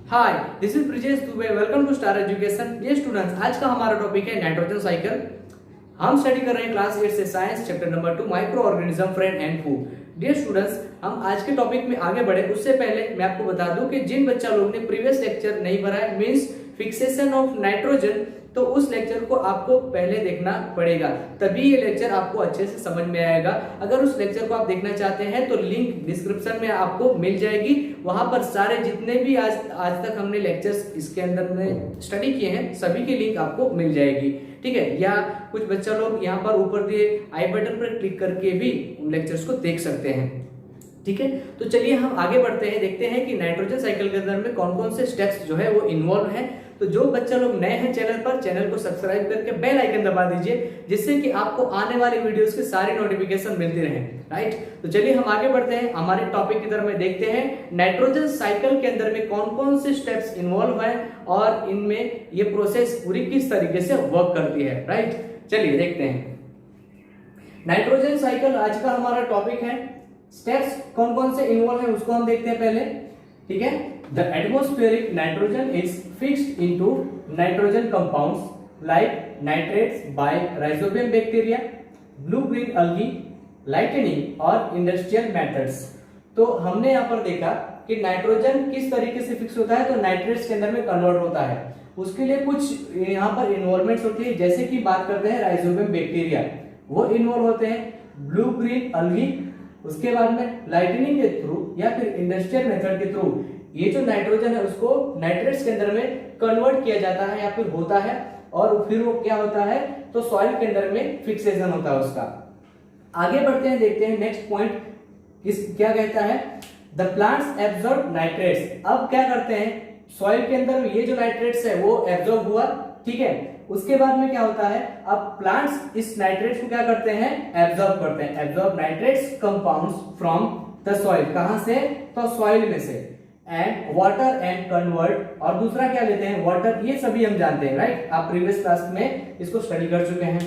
Hi, this is Brijesh Dubey. Welcome to Star Education. ये students, आज का हमारा टॉपिक है नाइट्रोजन साइकिल। हम स्टडी कर रहे हैं क्लास 8 से science chapter number 2 microorganism friend and food. Dear students, हम आज के टॉपिक में आगे बढ़े उससे पहले मैं आपको बता दूं कि जिन बच्चा लोग ने प्रीवियस लेक्चर नहीं पढ़ा है, मींस फिक्सेशन ऑफ नाइट्रोजन, तो उस लेक्चर को आपको पहले देखना पड़ेगा, तभी ये लेक्चर आपको अच्छे से समझ में आएगा। अगर उस लेक्चर को आप देखना चाहते हैं तो लिंक डिस्क्रिप्शन में आपको मिल जाएगी। वहां पर सारे जितने भी आज तक हमने लेक्चर्स इसके अंदर में स्टडी किए हैं, सभी की लिंक आपको मिल जाएगी। ठीक है, या कुछ बच्चा लोग यहाँ पर ऊपर दिए आई बटन पर क्लिक करके भी उन लेक्चर्स को देख सकते हैं। ठीक है, तो चलिए हम आगे बढ़ते हैं, देखते हैं कि नाइट्रोजन साइकिल के अंदर में कौन कौन से स्टेप्स जो है वो इन्वॉल्व हैं। तो जो बच्चा लोग नए हैं चैनल पर, चैनल को सब्सक्राइब करके बेल आइकन दबा दीजिए, जिससे कि आपको आने वाले वीडियोस के सारी नोटिफिकेशन मिलती रहे। राइट, तो चलिए हम आगे बढ़ते हैं, हमारे टॉपिक की तरफ में देखते हैं नाइट्रोजन साइकिल के अंदर में कौन कौन से स्टेप्स इन्वॉल्व हैं और इनमें ये प्रोसेस पूरी किस तरीके से वर्क करती है। राइट, चलिए देखते हैं नाइट्रोजन साइकिल। आज का हमारा टॉपिक है। स्टेप्स कौन कौन से इन्वॉल्व है उसको हम देखते हैं पहले। ठीक है, the atmospheric nitrogen is fixed into nitrogen compounds like nitrates by rhizobium bacteria, blue green algae, lightning और इंडस्ट्रियल मेथड्स। तो हमने यहाँ पर देखा कि नाइट्रोजन किस तरीके से फिक्स होता है, तो नाइट्रेट्स के अंदर में कन्वर्ट होता है। उसके लिए कुछ यहाँ पर इन्वॉल्वमेंट्स होती है, जैसे कि बात करते हैं राइजोबियम बैक्टीरिया, वो इन्वॉल्व होते हैं, ब्लू ग्रीन अल्गी, उसके बाद में लाइटनिंग के थ्रू या फिर इंडस्ट्रियल मेथड के थ्रू ये जो नाइट्रोजन है उसको नाइट्रेट्स के अंदर में कन्वर्ट किया जाता है या फिर होता है, और फिर वो क्या होता है, तो सॉइल के अंदर में फिक्सेशन होता है उसका। आगे बढ़ते हैं, देखते हैं नेक्स्ट पॉइंट क्या कहता है, द प्लांट्स एब्जॉर्ब नाइट्रेट्स। अब क्या करते हैं, सॉइल के अंदर में ये जो नाइट्रेट्स है वो एब्जॉर्ब हुआ। ठीक है, उसके बाद में क्या होता है, अब प्लांट्स इस नाइट्रेट्स को क्या करते हैं, एब्जॉर्ब करते हैं। Absorb nitrates compounds from the soil, कहां से, तो सॉइल में से, एंड वाटर एंड कन्वर्ट, और दूसरा क्या लेते हैं, वाटर, ये सभी हम जानते हैं। राइट, आप प्रीवियस क्लास में इसको स्टडी कर चुके हैं।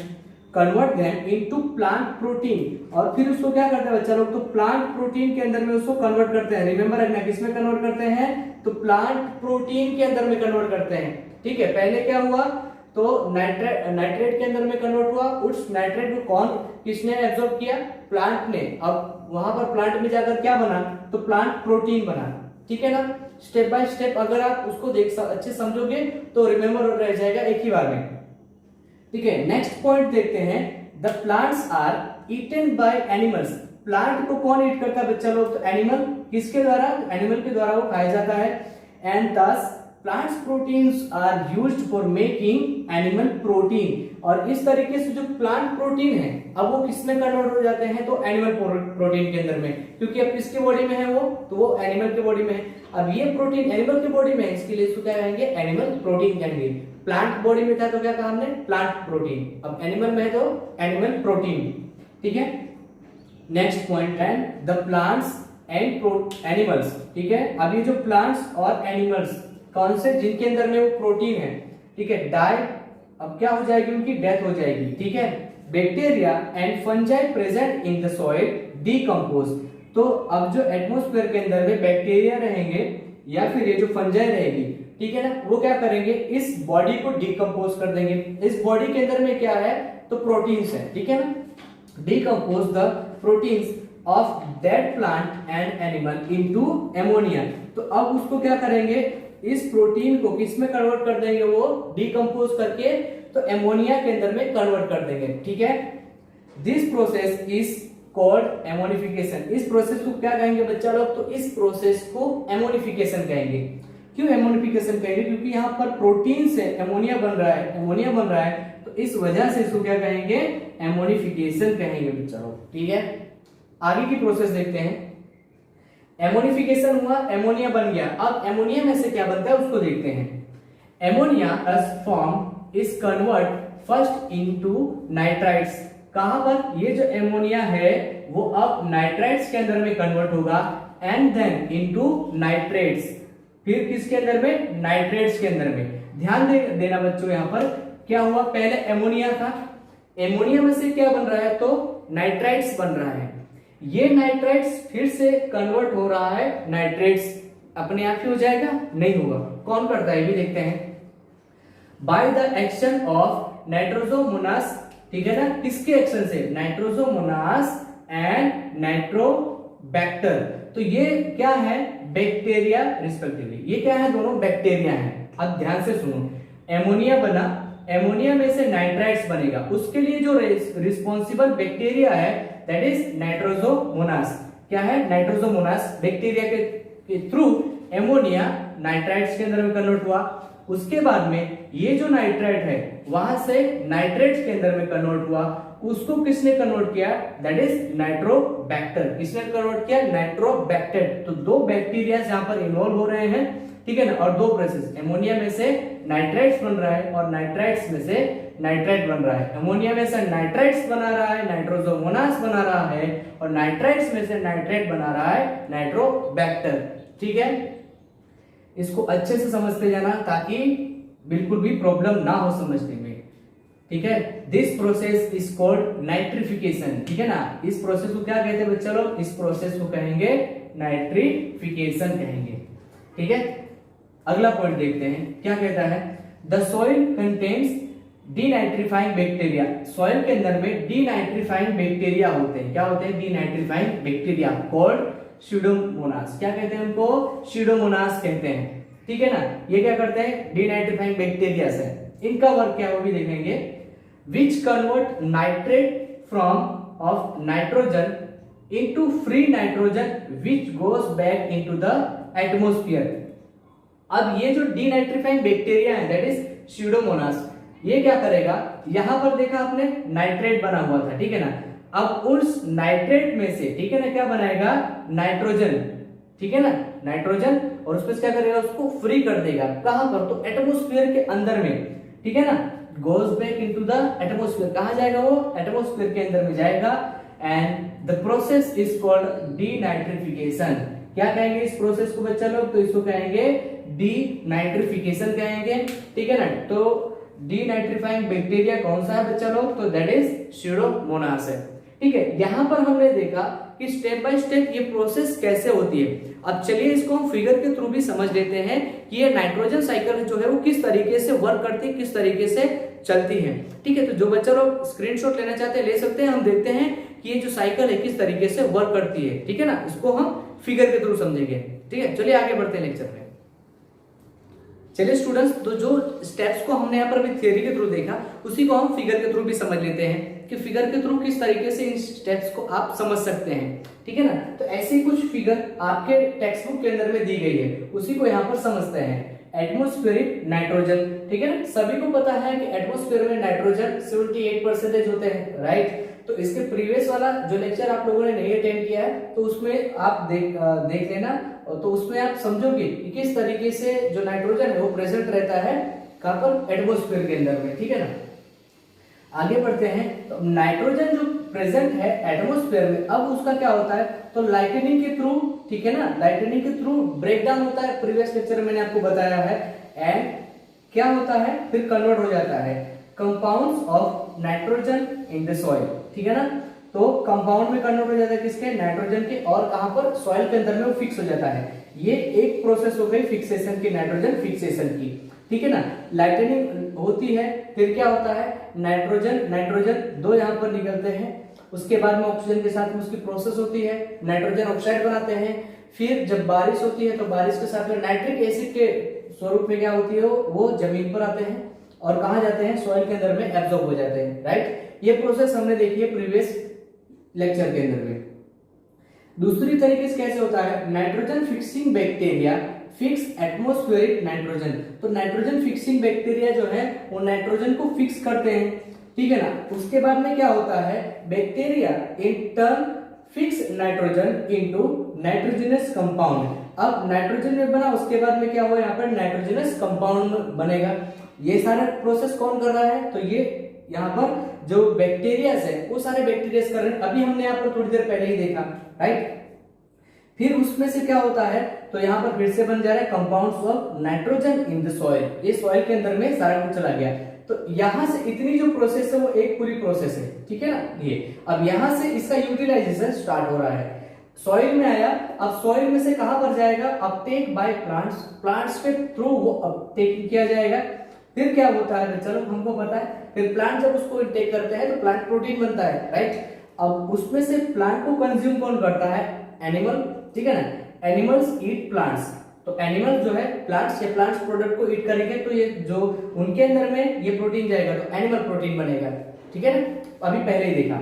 Convert them into plant protein, और फिर उसको क्या करते हैं बच्चा लोग, तो प्लांट प्रोटीन के अंदर में उसको कन्वर्ट करते हैं। रिमेंबर रखना, किसमें कन्वर्ट करते हैं, तो प्लांट प्रोटीन के अंदर में कन्वर्ट करते हैं। ठीक है, पहले क्या हुआ, तो नाइट्रेट के अंदर में कन्वर्ट हुआ। उस नाइट्रेट को किसने एब्जॉर्ब किया, प्लांट ने। अब वहां पर प्लांट में जाकर क्या बना, तो प्लांट प्रोटीन बना। ठीक है ना, स्टेप बाय स्टेप अगर आप उसको अच्छे समझोगे तो रिमेंबर रह जाएगा एक ही बार में। ठीक है, नेक्स्ट पॉइंट देखते हैं, the plants are eaten by animals. Plant को कौन ईट करता है बच्चा लोग, तो एनिमल। किसके द्वारा, एनिमल के द्वारा वो खाया जाता है। And thus plants proteins are used for making animal protein, और इस तरीके से जो प्लांट प्रोटीन है अब वो किसमें कन्वर्ट हो जाते हैं, तो एनिमल प्रोटीन के अंदर में, क्योंकि अब किसके बॉडी में है वो, तो वो एनिमल के बॉडी में है। अब ये प्रोटीन एनिमल की बॉडी में है, इसके लिए इसको क्या कहेंगे, एनिमल प्रोटीन कहेंगे। प्लांट बॉडी में था तो क्या कहा हमने, प्लांट प्रोटीन। अब एनिमल में है तो एनिमल प्रोटीन। ठीक है, नेक्स्ट पॉइंट है द प्लांट्स एंड एनिमल्स। ठीक है, अब ये जो प्लांट्स और एनिमल्स कौन से, जिनके अंदर में वो प्रोटीन है, ठीक है, डाई, अब क्या हो जाएगी, उनकी डेथ हो जाएगी। ठीक है, bacteria and fungi present in the soil decompose. तो अब जो एटमॉस्फेयर के अंदर में बैक्टीरिया रहेंगे या फिर ये जो फंजाई रहेगी, ठीक है ना, वो क्या करेंगे, इस बॉडी को डिकम्पोज कर देंगे। इस बॉडी के अंदर में क्या है, तो प्रोटीन्स है। ठीक है ना, decompose the proteins of that plant and animal into ammonia. तो अब उसको क्या करेंगे, इस प्रोटीन को किसमें कन्वर्ट कर देंगे, वो डिकम्पोज करके तो एमोनिया के अंदर में कन्वर्ट कर देंगे। ठीक है, this process is called ammonification. इस प्रोसेस को क्या कहेंगे बच्चा लोग, तो इस प्रोसेस को एमोनिफिकेशन कहेंगे। क्यों एमोनिफिकेशन कहेंगे, क्योंकि यहाँ पर प्रोटीन से एमोनिया बन रहा है, तो इस वजह से इसको क्या कहेंगे, एमोनिफिकेशन कहेंगे बच्चा लोग। ठीक है, आगे की प्रोसेस देखते हैं। एमोनिफिकेशन हुआ, एमोनिया बन गया। अब एमोनिया में से क्या बनता है उसको देखते हैं। Ammonia as form is convert first into nitrites. कहां पर, ये जो एमोनिया है वो अब नाइट्राइट्स के अंदर में कन्वर्ट होगा, एंड देन इनटू नाइट्रेट्स, फिर किसके अंदर में, नाइट्रेट्स के अंदर में। ध्यान देना बच्चों, यहां पर क्या हुआ, पहले एमोनिया था, एमोनिया में से क्या बन रहा है, तो नाइट्राइट्स बन रहा है। ये नाइट्राइट्स फिर से कन्वर्ट हो रहा है नाइट्रेट्स अपने आप ही हो जाएगा? नहीं होगा। कौन करता है ये भी देखते हैं। By the action of Nitrosomonas, ठीक है ना, किसके एक्शन से? Nitrosomonas and Nitrobacter. तो ये क्या है? Bacteria respectively. ये क्या है? दोनों बैक्टीरिया हैं। अब ध्यान से सुनो, एमोनिया बना, एमोनिया में से नाइट्राइट्स बनेगा, उसके लिए जो रिस्पॉन्सिबल बैक्टीरिया है दैट इज नाइट्रोसोमोनास। क्या है? नाइट्रोसोमोनास। बैक्टीरिया के थ्रू एमोनिया नाइट्राइट्स के अंदर में कन्वर्ट हुआ। उसके बाद में ये जो नाइट्राइट है वहां से नाइट्रेट्स के अंदर में कन्वर्ट हुआ। उसको किसने कन्वर्ट किया? That is Nitrobacter. किसने कन्वर्ट किया? नाइट्रोबैक्टर। तो दो बैक्टीरिया यहां पर इन्वॉल्व हो रहे हैं, ठीक है ना, और दो प्रोसेस, एमोनिया में से नाइट्राइट्स बन रहा है और नाइट्राइट्स में से नाइट्राइट बन रहा है। एमोनिया में से नाइट्राइट्स बना रहा है, नाइट्रोसोमोनास बना रहा है, और नाइट्राइट्स में से नाइट्रेट बना रहा है नाइट्रोबैक्टर। ठीक है, इसको अच्छे से समझते जाना ताकि बिल्कुल भी प्रॉब्लम ना हो समझने में। ठीक है, this process is called nitrification. ठीक है ना, इस प्रोसेस को क्या कहते हैं बच्चा लोग? इस प्रोसेस को कहेंगे नाइट्रिफिकेशन कहेंगे। ठीक है, अगला पॉइंट देखते हैं क्या कहता है। The soil contains denitrifying bacteria. Soil के अंदर में डीनाइट्रीफाइंग बैक्टीरिया होते हैं। क्या होते हैं? Denitrifying bacteria called Pseudomonas. क्या कहते हैं उनको? स्यूडोमोनास कहते हैं। ठीक है ना, ये क्या करते हैं? डीनाइट्रीफाइंग बैक्टीरिया से। इनका वर्क क्या है वो भी देखेंगे। Which convert nitrate from of nitrogen into free nitrogen which goes back into the atmosphere. अब ये जो डीनाइट्रीफाइंग बैक्टीरिया है दैट इज स्यूडोमोनास, ये क्या करेगा? यहां पर देखा आपने नाइट्रेट बना हुआ था, ठीक है ना, अब उस नाइट्रेट में से, ठीक है ना, क्या बनाएगा? नाइट्रोजन। ठीक है ना, नाइट्रोजन, और उसमें क्या करेगा? उसको फ्री कर देगा। कहां पर? तो एटमोस्फियर के अंदर में। ठीक है ना, goes back into the atmosphere. कहां जाएगा वो? एटमोस्फियर के अंदर में जाएगा। And the process is called denitrification. क्या कहेंगे इस प्रोसेस को बच्चा लोग? तो इसको कहेंगे डीनाइट्रिफिकेशन कहेंगे। ठीक है ना, तो डीनाइट्रीफाइंग बैक्टीरिया कौन सा है बच्चा लोग? तो दैट इज स्यूडोमोनास है। ठीक है, यहां पर हमने देखा कि स्टेप बाय स्टेप ये प्रोसेस कैसे होती है। अब चलिए इसको हम फिगर के थ्रू भी समझ लेते हैं कि ये नाइट्रोजन साइकिल जो है वो किस तरीके से वर्क करती है, किस तरीके से चलती है। ठीक है, तो जो बच्चा लोग स्क्रीनशॉट लेना चाहते हैं ले सकते हैं। हम देखते हैं कि ये जो साइकिल है किस तरीके से वर्क करती है। ठीक है ना, इसको हम फिगर के थ्रू समझेंगे। ठीक है, चलिए आगे बढ़ते हैं लेक्चर में। चलिए स्टूडेंट्स, तो जो स्टेप्स को हमने यहाँ पर अभी थियरी के थ्रू देखा उसी को हम फिगर के थ्रू भी समझ लेते हैं कि फिगर के थ्रू किस तरीके से इन स्टेप्स को आप समझ सकते हैं। ठीक है ना, तो ऐसे कुछ फिगर आपके टेक्स्ट बुक के अंदर में दी गई है, उसी को यहाँ पर समझते हैं। एटमोस्फेरिक नाइट्रोजन, ठीक है ना, सभी को पता है कि एटमोस्फेयर में नाइट्रोजन 78% होते हैं, राइट। तो इसके प्रीवियस वाला जो लेक्चर आप लोगों ने नहीं अटेंड किया है तो उसमें आप देख लेना, तो उसमें आप समझोगे कि किस तरीके से जो नाइट्रोजन है वो प्रेजेंट रहता है कहां पर? एटमोस्फेयर के अंदर में। ठीक है ना, आगे बढ़ते हैं। तो नाइट्रोजन जो प्रेजेंट है एटमोस्फेयर में, अब उसका क्या होता है? तो लाइटनिंग के थ्रू, ठीक है ना, लाइटनिंग के थ्रू ब्रेकडाउन होता है। प्रीवियस लेक्चर में मैंने आपको बताया है। एंड क्या होता है? फिर कन्वर्ट हो जाता है compounds of nitrogen in the soil. ठीक है ना, तो कंपाउंड में कन्वर्ट हो जाता है किसके? नाइट्रोजन के, और कहां पर? सॉइल के अंदर में वो फिक्स हो जाता है। ये एक प्रोसेस हो गई फिक्सेशन की, नाइट्रोजन फिक्सेशन की। ठीक है ना, लाइटनिंग होती है, फिर क्या होता है? नाइट्रोजन दो यहां पर निकलते हैं, उसके बाद में ऑक्सीजन के साथ में उसकी प्रोसेस होती है, नाइट्रोजन ऑक्साइड बनाते हैं। फिर जब बारिश होती है तो बारिश के साथ में नाइट्रिक एसिड के स्वरूप में क्या होती है? वो जमीन पर आते हैं और कहां जाते हैं? सॉइल के अंदर में एब्जॉर्ब हो जाते हैं, राइट। ये प्रोसेस हमने देखी है प्रीवियस लेक्चर के अंदर में। दूसरी तरीके से कैसे होता है? Nitrogen fixing bacteria fix atmospheric nitrogen. तो नाइट्रोजन फिक्सिंग बैक्टीरिया जो है वो नाइट्रोजन को फिक्स करते हैं, ठीक है ना। उसके बाद में क्या होता है? Bacteria in turn fix nitrogen into nitrogenous compound. अब नाइट्रोजन में बना, उसके बाद में क्या हुआ? यहाँ पर नाइट्रोजनस कंपाउंड बनेगा। ये सारा प्रोसेस कौन कर रहा है? तो ये यहाँ पर जो बैक्टीरियाज है वो सारे बैक्टीरियाज कर रहे हैं। अभी हमने यहाँ पर थोड़ी देर पहले ही देखा, राइट। फिर उसमें से क्या होता है? तो यहाँ पर फिर से बन जा रहा है compounds of nitrogen in the soil. ये सॉइल के अंदर में सारा कुछ चला गया। तो यहां से इतनी जो प्रोसेस है वो एक पूरी प्रोसेस है, ठीक है ना। ये अब यहां से इसका यूटिलाइजेशन स्टार्ट हो रहा है। सॉइल में आया, अब सॉइल में से कहां पर जाएगा, अपटेक बाय प्लांट्स, प्लांट्स के थ्रू वो अपटेक किया जाएगा। फिर क्या होता है, चलो हमको पता है, फिर प्लांट जब उसको इनटेक करते हैं तो प्लांट प्रोटीन बनता है, राइट। अब उसमें से प्लांट को कंज्यूम कौन करता है, एनिमल, ठीक है ना, एनिमल्स ईट प्लांट्स। तो एनिमल जो है प्लांट्स या प्लांट्स प्रोडक्ट को ईट करेंगे तो ये जो उनके अंदर में ये प्रोटीन जाएगा तो एनिमल प्रोटीन बनेगा, ठीक है ना, अभी पहले ही देखा।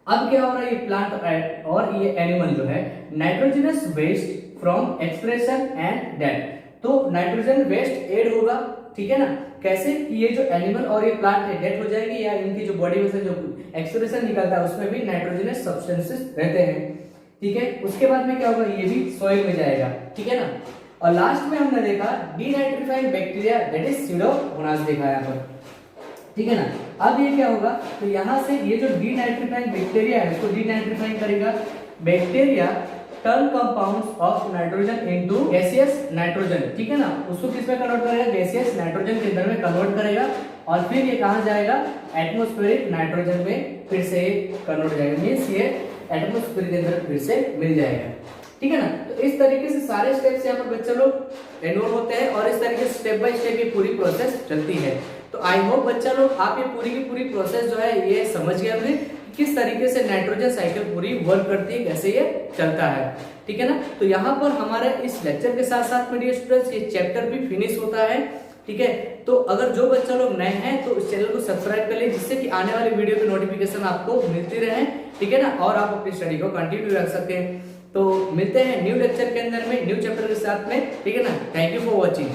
अब क्या हो रहा है, ये प्लांट और ये एनिमल जो है nitrogenous waste from expression and death, तो नाइट्रोजन वेस्ट ऐड होगा, ठीक है ना, कैसे कि ये जो एनिमल और ये प्लांट है डेथ हो जाएगी या इनकी जो बॉडी में से जो एक्सप्रेशन निकलता है उसमें भी नाइट्रोजनस सब्सटेंसेस रहते हैं, ठीक है। उसके बाद में क्या होगा, ये भी सॉइल में जाएगा, ठीक है ना। और लास्ट में हमने देखा denitrifying bacteria, that is Pseudomonas देखा यहाँ पर, ठीक है ना। अब ये क्या होगा, तो यहाँ से ये जो डीनाइट्रीफाइंग बैक्टीरिया है इसको डीनाइट्रीफाइंग करेगा, bacteria turn compounds of nitrogen into gaseous nitrogen, ठीक है ना, उसको किस में कन्वर्ट करेगा, गैसियस नाइट्रोजन के अंदर में कन्वर्ट करेगा और फिर ये कहां जाएगा, एटमॉस्फेरिक नाइट्रोजन में फिर से कन्वर्ट हो जाएगा, मींस ये एटमॉस्फेयर के अंदर फिर से मिल जाएगा, ठीक है ना। तो इस तरीके से सारे स्टेप्स यहाँ पर बच्चे लोग एनरोल होते हैं और इस तरीके से स्टेप बाय स्टेप ये पूरी प्रोसेस चलती है। तो आई होप बच्चा लोग आप ये पूरी की पूरी प्रोसेस जो है ये समझ गए होंगे किस तरीके से नाइट्रोजन साइकिल पूरी वर्क करती है, कैसे ये चलता है, ठीक है ना। तो यहाँ पर हमारे इस लेक्चर के साथ साथ में डियर स्टूडेंट्स ये चैप्टर भी फिनिश होता है, ठीक है। तो अगर जो बच्चा लोग नए हैं तो इस चैनल को सब्सक्राइब कर ले जिससे कि आने वाली वीडियो की नोटिफिकेशन आपको मिलती रहे, ठीक है ना, और आप अपनी स्टडी को कंटिन्यू रख सकते हैं। तो मिलते हैं न्यू लेक्चर के अंदर में न्यू चैप्टर के साथ में, ठीक है ना। Thank you for watching.